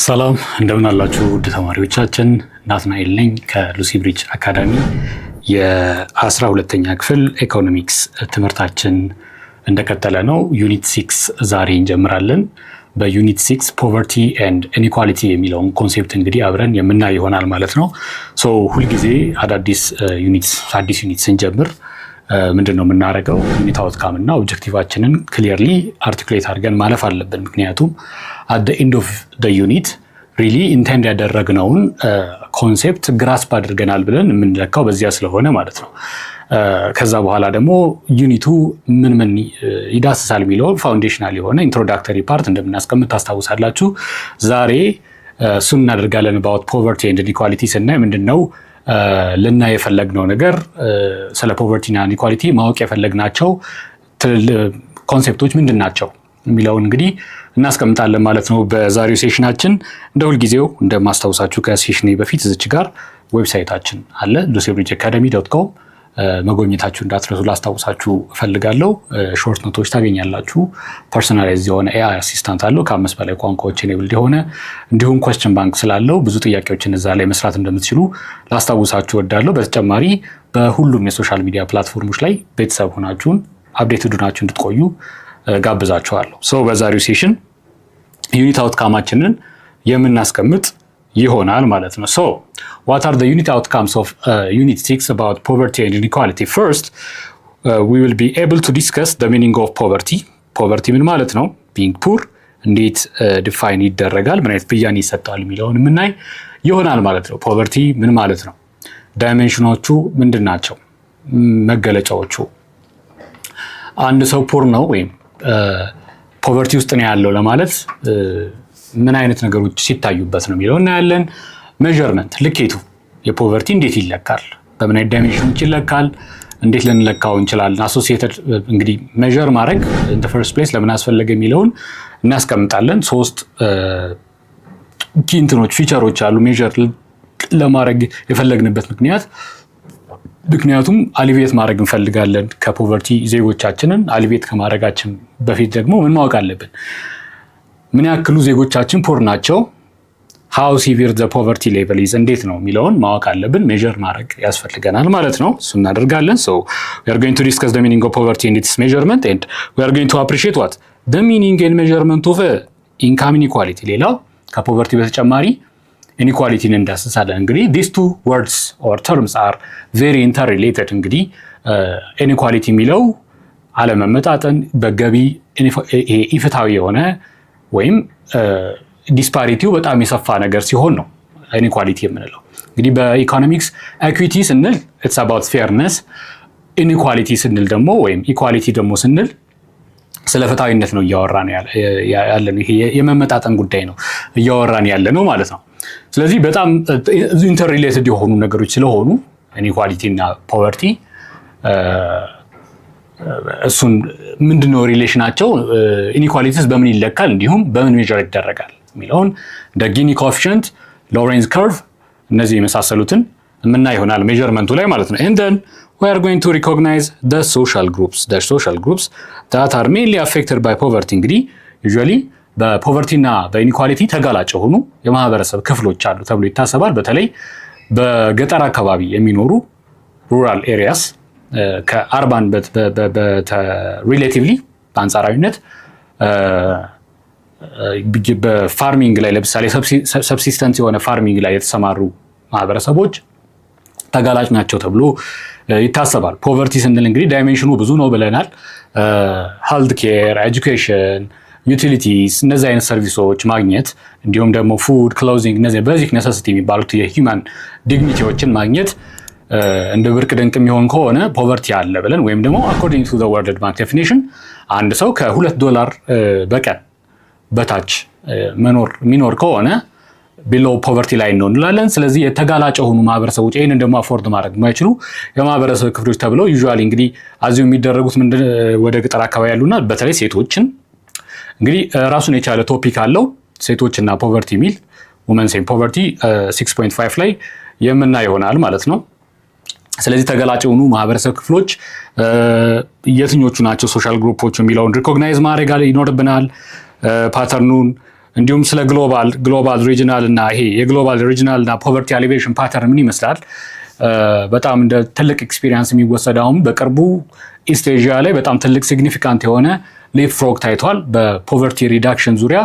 ሰላም እንደምን አላችሁ ውድ ተማሪዎቻችን፣ ናትናኤል ነኝ ከሉሲ ብሪጅ አካዳሚ። የ12ኛ ክፍል ኢኮኖሚክስ ትምህርታችን እንደቀጠለ ነው። ዩኒት 6 ዛሬ እንጀምራለን። በዩኒት 6 ፖቨርቲ ኤንድ ኢንኢኳሊቲ የሚለውን ኮንሴፕት እንግዲህ አብረን የምናይ ይሆናል ማለት ነው። ሶ ሁልጊዜ አዲስ ዩኒት ስንጀምር ምንድን ነው የምናደርገው? ዩኒት አውትካም እና ኦብጀክቲቫችንን ክሊርሊ አርቲኩሌት አድርገን ማለፍ አለብን። ምክንያቱም አት ኤንድ ኦፍ ዩኒት ሪሊ ኢንቴንድ ያደረግነውን ኮንሴፕት ግራስፕ አድርገናል ብለን የምንለካው በዚያ ስለሆነ ማለት ነው። ከዛ በኋላ ደግሞ ዩኒቱ ምን ይዳስሳል የሚለውን ፋውንዴሽናል የሆነ ኢንትሮዳክተሪ ፓርት እንደምናስቀምጥ ታስታውሳላችሁ። ዛሬ እሱን እናደርጋለን። አባውት ፖቨርቲ ኤንድ ኢንኢኳሊቲ ስናይ ምንድን ነው ልናይ የፈለግነው ነገር፣ ስለ ፖቨርቲና ኢንኢኳሊቲ ማወቅ የፈለግናቸው ኮንሴፕቶች ምንድን ናቸው የሚለውን እንግዲህ እናስቀምጣለን ማለት ነው በዛሬው ሴሽናችን። እንደ ሁልጊዜው እንደማስታውሳችሁ ከሴሽኔ በፊት እዚች ጋር ዌብሳይታችን አለ lucyabridgeacademy.com መጎብኘታችሁ እንዳትረሱ ላስታውሳችሁ እፈልጋለሁ። ሾርት ኖቶች ታገኛላችሁ። ፐርሰናላይዝ የሆነ ኤአይ አሲስታንት አለው ከ5 በላይ ቋንቋዎች ኤኔብልድ የሆነ እንዲሁም ኮስችን ባንክ ስላለው ብዙ ጥያቄዎችን እዛ ላይ መስራት እንደምትችሉ ላስታውሳችሁ እወዳለሁ። በተጨማሪ በሁሉም የሶሻል ሚዲያ ፕላትፎርሞች ላይ ቤተሰብ ሆናችሁን አፕዴትድ ሆናችሁ እንድትቆዩ ጋብዛችኋለሁ። ሶ በዛሬው ሴሽን ዩኒት አውትካማችንን የምናስቀምጥ ይሆናል ማለት ነው። ሶ what are the unit outcomes of unit 6 about poverty and inequality? First, we will be able to discuss the meaning of poverty. poverty ምን ማለት ነው? being poor እንዴት ዲፋይን ይደረጋል፣ ምን አይነት ብያኔ ይሰጣል የሚለውን የምናይ ይሆናል ማለት ነው። ፖቨርቲ ምን ማለት ነው? ዳይሜንሽኖቹ ምንድን ናቸው? መገለጫዎቹ አንድ ሰው ፑር ነው ወይም ፖቨርቲ ውስጥ ነው ያለው ለማለት ምን አይነት ነገሮች ሲታዩበት ነው የሚለው እናያለን። ሜዠርመንት ልኬቱ የፖቨርቲ እንዴት ይለካል፣ በምን አይነት ዳይሜንሽኖች ይለካል፣ እንዴት ልንለካው እንችላለን። አሶሲኤትድ እንግዲህ ሜዠር ማድረግ ኢን ዘ ፈርስት ፕሌስ ለምን አስፈለገ የሚለውን እናስቀምጣለን። 3 ኪ እንትኖች ፊቸሮች አሉ ሜዠር ለማድረግ የፈለግንበት ምክንያቱም አሊቬት ማድረግ እንፈልጋለን ከፖቨርቲ ዜጎቻችንን። አሊቬት ከማድረጋችን በፊት ደግሞ ምን ማወቅ አለብን? ምን ያክሉ ዜጎቻችን ፖር ናቸው፣ ሃው ሲቪር ዘ ፖቨርቲ ሌቨል ኢዝ እንዴት ነው የሚለውን ማወቅ አለብን። ሜዠር ማድረግ ያስፈልገናል ማለት ነው። እሱ እናደርጋለን። ሶ we are going to discuss the meaning of poverty and its measurement, and we are going to appreciate what the meaning and measurement of income inequality። ሌላው ከፖቨርቲ በተጨማሪ ኢኒኳሊቲን እንዳስሳለን። እንግዲህ these two words or terms are very interrelated። እንግዲህ ኢኒኳሊቲ የሚለው አለመመጣጠን በገቢ ኢፍትሃዊ የሆነ ወይም ዲስፓሪቲው በጣም የሰፋ ነገር ሲሆን ነው ኢኒኳሊቲ የምንለው። እንግዲህ በኢኮኖሚክስ ኢኩዊቲ ስንል it's about fairness፣ ኢኒኳሊቲ ስንል ደግሞ ወይም ኢኳሊቲ ደግሞ ስንል ስለ ፍትሃዊነት ነው እያወራን ያለነው። ይሄ የመመጣጠን ጉዳይ ነው እያወራን ያለነው ማለት ነው። ስለዚህ በጣም ኢንተርሪሌትድ የሆኑ ነገሮች ስለሆኑ ኢኒኳሊቲ እና ፖቨርቲ እሱን ምንድነው ሪሌሽናቸው፣ ኢኒኳሊቲስ በምን ይለካል፣ እንዲሁም በምን ሜዠር ይደረጋል የሚለውን እንደ ጊኒ ኮኤፊሽንት፣ ሎሬንዝ ከርቭ እነዚህ የመሳሰሉትን የምናይ ይሆናል ሜዠርመንቱ ላይ ማለት ነው። and then we are going to recognize the social groups that are mainly affected by poverty። እንግዲህ usually በፖቨርቲ እና በኢኒኳሊቲ ተጋላጭ የሆኑ የማህበረሰብ ክፍሎች አሉ ተብሎ ይታሰባል። በተለይ በገጠር አካባቢ የሚኖሩ ሩራል ኤሪያስ ከአርባን ሪሌቲቭሊ በአንጻራዊነት በፋርሚንግ ላይ ለምሳሌ ሰብሲስተንስ የሆነ ፋርሚንግ ላይ የተሰማሩ ማህበረሰቦች ተጋላጭ ናቸው ተብሎ ይታሰባል። ፖቨርቲ ስንል እንግዲህ ዳይሜንሽኑ ብዙ ነው ብለናል። ሄልዝ ኬር፣ ኤጁኬሽን፣ ዩቲሊቲስ እነዚህ አይነት ሰርቪሶች ማግኘት እንዲሁም ደግሞ ፉድ፣ ክሎዚንግ እነዚህ ቤዚክ ኔሰሲቲ የሚባሉት የሂውማን ዲግኒቲዎችን ማግኘት እንደ ብርቅ ድንቅ የሚሆን ከሆነ ፖቨርቲ አለ ብለን ወይም ደግሞ አኮርዲንግ ቱ ዘ ወርልድ ባንክ ዴፊኒሽን አንድ ሰው $2 በቀን በታች የሚኖር ከሆነ ቢሎ ፖቨርቲ ላይ ነው እንላለን። ስለዚህ የተጋላጭ የሆኑ ማህበረሰቦች ይህንን ደግሞ አፎርድ ማድረግ የማይችሉ የማህበረሰብ ክፍሎች ተብለው ዩዥዋሊ እንግዲህ አዚሁ የሚደረጉት ወደ ገጠር አካባቢ ያሉና በተለይ ሴቶችን እንግዲህ ራሱን የቻለ ቶፒክ አለው ሴቶችና ፖቨርቲ ሚል ውመንስ ኤንድ ፖቨርቲ 6.5 ላይ የምናይ ይሆናል ማለት ነው። ስለዚህ ተጋላጭ የሆኑ ማህበረሰብ ክፍሎች የትኞቹ ናቸው ሶሻል ግሩፖች የሚለውን ሪኮግናይዝ ማድረግ ይኖርብናል። ፓተርኑን እንዲሁም ስለ ግሎባል ሪጂናል እና ይሄ የግሎባል ሪጂናል እና ፖቨርቲ አሊቬሽን ፓተርን ምን ይመስላል በጣም እንደ ትልቅ ኤክስፒሪየንስ የሚወሰደውም በቅርቡ ኢስት ኤዥያ ላይ በጣም ትልቅ ሲግኒፊካንት የሆነ ሊፕ ፍሮግ ታይቷል በፖቨርቲ ሪዳክሽን ዙሪያ።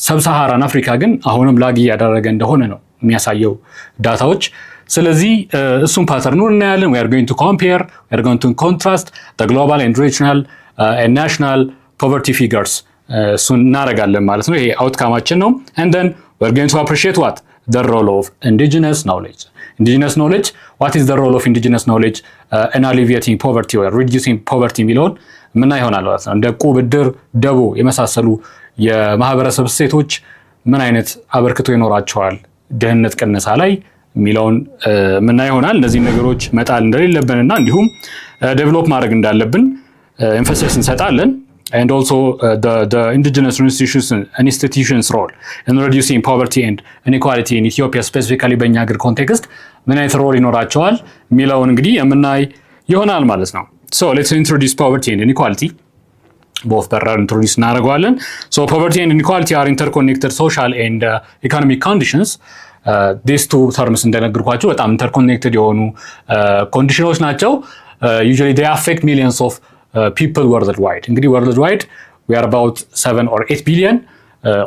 ሰብሳሃራን አፍሪካ ግን አሁንም ላግ እያደረገ እንደሆነ ነው የሚያሳየው ዳታዎች። ስለዚህ እሱም ፓተርኑን እናያለን። we are going to compare, we are going to contrast the global and regional and national poverty figures እሱን እናደርጋለን ማለት ነው። ይሄ አውትካማችን ነው። and then we are going to appreciate what the role of indigenous knowledge. What is the role of indigenous knowledge in alleviating poverty or reducing poverty የሚለውን ምን ይሆናል ማለት ነው። እንደ ዕቁብ፣ ዕድር፣ ደቦ የመሳሰሉ የማህበረሰብ እሴቶች ምን አይነት አበርክቶ ይኖራቸዋል ድህነት ቅነሳ ላይ የሚለውን ምን ይሆናል። እነዚህ ነገሮች መጣል እንደሌለብንና እንዲሁም ዴቨሎፕ ማድረግ እንዳለብን ኤምፋሲስ እንሰጣለን። and also the indigenous institutions role in reducing poverty and inequality in Ethiopia specifically በእኛ ሀገር ኮንቴክስት ምን አይነት ሮል ይኖራቸዋል የሚለውን እንግዲህ የምናይ ይሆናል ማለት ነው። so let's introduce poverty and inequality. both በራር introduce እናደርገዋለን። so poverty and inequality are interconnected social and economic conditions. these two terms እንደነገርኳችሁ በጣም interconnected የሆኑ ኮንዲሽኖች ናቸው። usually they affect millions of people worldwide. እንግዲህ worldwide we are about 7 or 8 billion.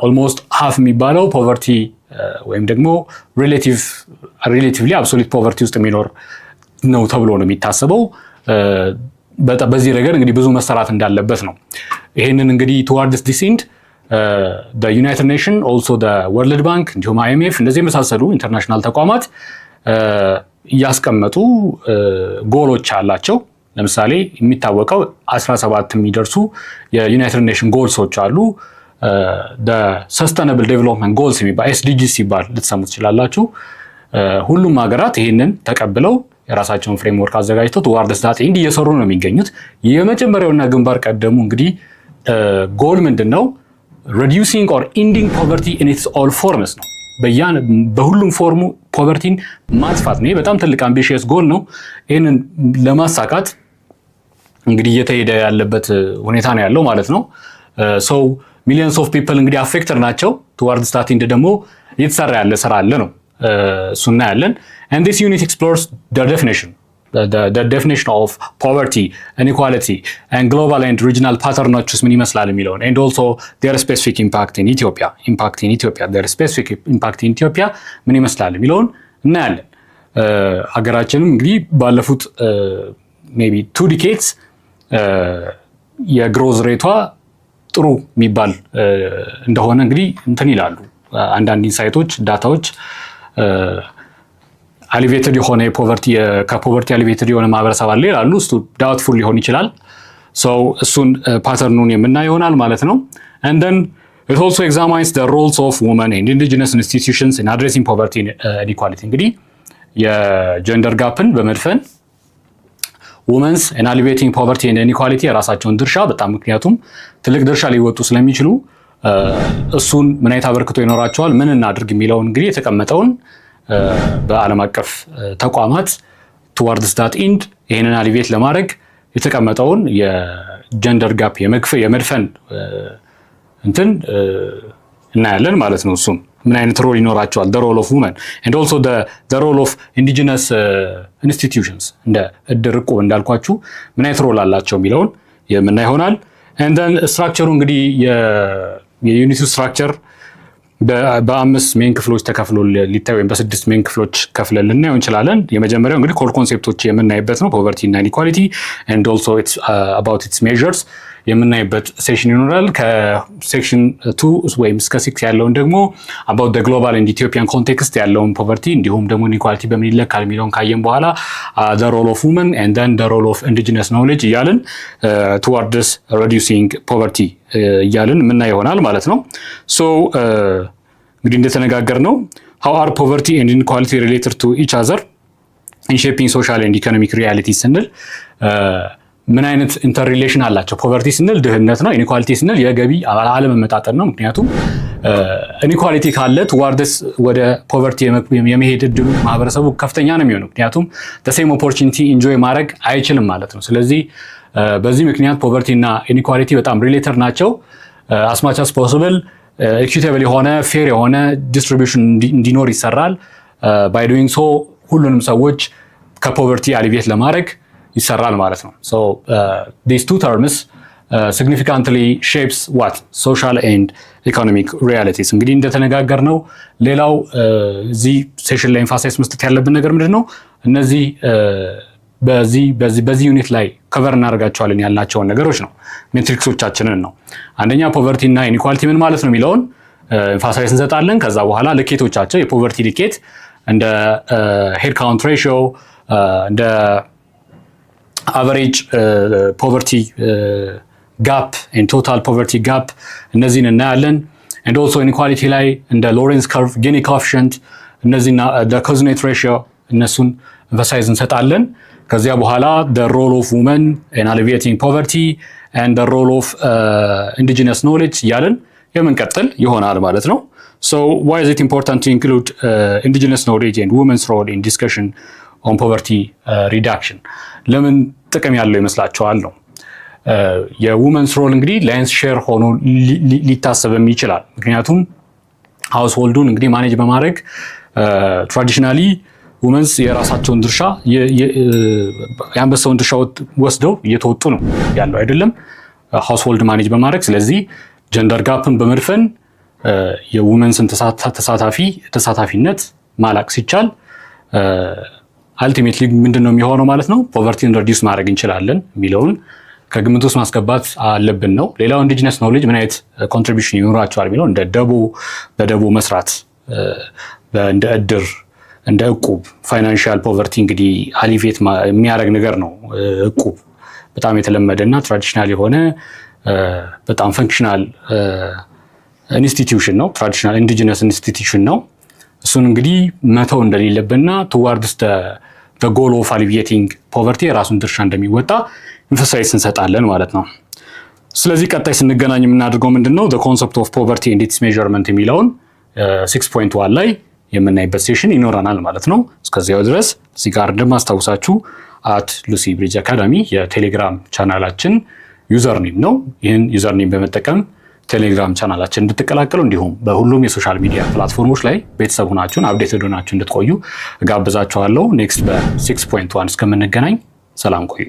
almost half የሚባለው poverty ወይም ደግሞ relatively absolute poverty ውስጥ የሚኖር ነው ተብሎ ነው የሚታሰበው። በዚህ ረገድ እንግዲህ ብዙ መሰራት እንዳለበት ነው። ይሄንን እንግዲህ towards this end the United Nations also the World Bank እንዲሁም IMF እንደዚህ የመሳሰሉ ኢንተርናሽናል ተቋማት ያስቀመጡ ጎሎች አላቸው። ለምሳሌ የሚታወቀው 17 የሚደርሱ የዩናይትድ ኔሽን ጎልሶች አሉ። the sustainable development goals የሚባል SDGs ሲባል ልትሰሙ ትችላላችሁ። ሁሉም ሀገራት ይሄንን ተቀብለው የራሳቸውን ፍሬምወርክ አዘጋጅተው towards that end እየሰሩ ነው የሚገኙት። የመጀመሪያውና ግንባር ቀደሙ እንግዲህ ጎል ምንድነው? reducing or ending poverty in its all forms ነው። በሁሉም ፎርሙ ፖቨርቲን ማጥፋት ነው። በጣም ትልቅ አምቢሺየስ ጎል ነው። ይሄንን ለማሳካት እንግዲህ እየተሄደ ያለበት ሁኔታ ነው ያለው ማለት ነው። so millions of people እንግዲህ አፌክተር ናቸው። towards that end ደግሞ እየተሰራ ያለ ስራ አለ ነው እሱና ያለን and this unit explores the definition of poverty, inequality and global and regional patterns ምን ይመስላል የሚለውን and also their specific impact in Ethiopia their specific impact in Ethiopia ምን ይመስላል የሚለውን እናያለን። ሀገራችንም እንግዲህ ባለፉት maybe 2 decades የግሮዝ ሬቷ ጥሩ የሚባል እንደሆነ እንግዲህ እንትን ይላሉ አንዳንድ ኢንሳይቶች ዳታዎች። አሊቬትድ የሆነ ከፖቨርቲ አሊቬትድ የሆነ ማህበረሰብ አለ ይላሉ። እሱ ዳውትፉል ሊሆን ይችላል። so እሱን ፓተርኑን የምናይ ይሆናል ማለት ነው። and then it also examines the roles of women and indigenous institutions in addressing poverty and inequality. እንግዲህ የጀንደር ጋፕን በመድፈን women's and alleviating poverty and inequality የራሳቸውን ድርሻ በጣም ምክንያቱም ትልቅ ድርሻ ሊወጡ ስለሚችሉ እሱን ምን አይነት አበርክቶ ይኖራቸዋል ምን እናድርግ የሚለውን እንግዲህ የተቀመጠውን በዓለም አቀፍ ተቋማት towards that end ይሄንን አሊቬት ለማድረግ የተቀመጠውን የጀንደር ጋፕ የመድፈን እንትን እናያለን ማለት ነው። እሱም ምን አይነት ሮል ይኖራቸዋል the role of women and also the role of indigenous institutions እንደ ዕድር፣ ዕቁብ እንዳልኳችሁ ምን አይነት ሮል አላቸው የሚለውን የምናይ ይሆናል። and then ስትራክቸሩ እንግዲህ የዩኒቱ ስትራክቸር በአምስት ሜን ክፍሎች ተከፍሎ ሊታይ ወይም በስድስት ሜን ክፍሎች ከፍለን ልናየው እንችላለን። የመጀመሪያው እንግዲህ ኮር ኮንሴፕቶች የምናይበት ነው ፖቨርቲ እና ኢኒኳሊቲ and also it's about its measures የምናይበት ሴሽን ይኖራል። ከሴክሽን 2 ወይም እስከ 6 ያለውን ደግሞ about the global and Ethiopian context ያለውን ፖቨርቲ እንዲሁም ደግሞ ኢኒኳሊቲ በምን ይለካል የሚለውን ካየን በኋላ the role of women and then the role of indigenous knowledge እያልን towards reducing poverty እያልን የምናይ ይሆናል ማለት ነው። so እንግዲህ እንደተነጋገር ነው how are poverty and inequality related to each other in shaping social and economic reality ስንል ምን አይነት ኢንተርሪሌሽን አላቸው? ፖቨርቲ ስንል ድህነት ነው። ኢኒኳሊቲ ስንል የገቢ አለመመጣጠን ነው። ምክንያቱም ኢኒኳሊቲ ካለ towards ወደ ፖቨርቲ የመሄድ እድሉ ማህበረሰቡ ከፍተኛ ነው የሚሆነው። ምክንያቱም the same opportunity enjoy ማድረግ አይችልም ማለት ነው። ስለዚህ በዚህ ምክንያት ፖቨርቲ እና ኢኒኳሊቲ በጣም ሪሌተድ ናቸው። as much as possible ኢኩዊታብል የሆነ ፌር የሆነ ዲስትሪቢዩሽን እንዲኖር ይሰራል። ባይ ዶይንግ ሶ ሁሉንም ሰዎች ከፖቨርቲ አሊቪየት ለማድረግ ይሰራል ማለት ነው። ሶ ዲስ ቱ ተርምስ significantly shapes what social and economic realities። እንግዲህ እንደተነጋገር ነው ሌላው እዚህ ሴሽን ላይ ኤምፋሳይዝ መስጠት ያለብን ነገር ምንድነው እነዚህ በዚህ ዩኒት ላይ ከቨር እናደርጋቸዋለን ያልናቸውን ነገሮች ነው ሜትሪክሶቻችንን ነው። አንደኛ ፖቨርቲ እና ኢኒኳሊቲ ምን ማለት ነው የሚለውን ኤምፋሳይዝ እንሰጣለን። ከዛ በኋላ ልኬቶቻቸው የፖቨርቲ ልኬት እንደ ሄድ ካውንት ሬሽዮ እንደ አቨሬጅ ፖቨርቲ ጋፕ ኤንድ ቶታል ፖቨርቲ ጋፕ እነዚህን እናያለን። ኤንድ ኦልሶ ኢኒኳሊቲ ላይ እንደ ሎሬንስ ከርቭ ጊኒ ኮኤፊሺየንት እነዚህና ኮዝኔት ሬሽዮ እነሱን ኤምፋሳይዝ እንሰጣለን። ከዚያ በኋላ the role of women in alleviating poverty and the role of indigenous knowledge እያለን የምንቀጥል ይሆናል ማለት ነው። So why is it important to include indigenous knowledge and women's role in discussion on poverty reduction? ለምን ጥቅም ያለው ይመስላችኋል ነው። የውመንስ ሮል እንግዲህ ላይንስ ሼር ሆኖ ሊታሰብም ይችላል። ምክንያቱም ሃውስሆልዱን እንግዲህ ማኔጅ በማድረግ ትራዲሽናሊ ውመንስ የራሳቸውን ድርሻ የአንበሳውን ድርሻ ወስደው እየተወጡ ነው ያለው አይደለም ሃውስሆልድ ማኔጅ በማድረግ። ስለዚህ ጀንደር ጋፕን በመድፈን የውመንስን ተሳታፊነት ማላቅ ሲቻል አልቲሜትሊ ምንድነው የሚሆነው ማለት ነው ፖቨርቲን ሪዲዩስ ማድረግ እንችላለን የሚለውን ከግምት ውስጥ ማስገባት አለብን ነው። ሌላው ኢንዲጂነስ ኖሌጅ ምን አይነት ኮንትሪቢዩሽን ይኖራቸዋል የሚለው እንደ በደቦ መስራት እንደ እድር እንደ እቁብ ፋይናንሻል ፖቨርቲ እንግዲህ አሊቬት የሚያደርግ ነገር ነው። እቁብ በጣም የተለመደና ትራዲሽናል የሆነ በጣም ፈንክሽናል ኢንስቲትዩሽን ነው። ትራዲሽናል ኢንዲጂነስ ኢንስቲትዩሽን ነው። እሱን እንግዲህ መተው እንደሌለብንና ቱዋርድስ the goal of alleviating poverty የራሱን ድርሻ እንደሚወጣ ኤምፋሳይዝ እንሰጣለን ማለት ነው። ስለዚህ ቀጣይ ስንገናኝ የምናደርገው ምንድነው the concept of poverty and its measurement የሚለውን 6.1 ላይ የምናይበት ሴሽን ይኖረናል ማለት ነው። እስከዚያው ድረስ እዚህ ጋር እንደማስታውሳችሁ @lucy-bridge academy የቴሌግራም ቻናላችን ዩዘርኔም ነው። ይህን ዩዘርኔም በመጠቀም ቴሌግራም ቻናላችን እንድትቀላቀሉ እንዲሁም በሁሉም የሶሻል ሚዲያ ፕላትፎርሞች ላይ ቤተሰብ ሆናችሁን አፕዴትድ ሆናችሁ እንድትቆዩ እጋብዛችኋለሁ። ኔክስት በ6.1 እስከምንገናኝ ሰላም ቆዩ።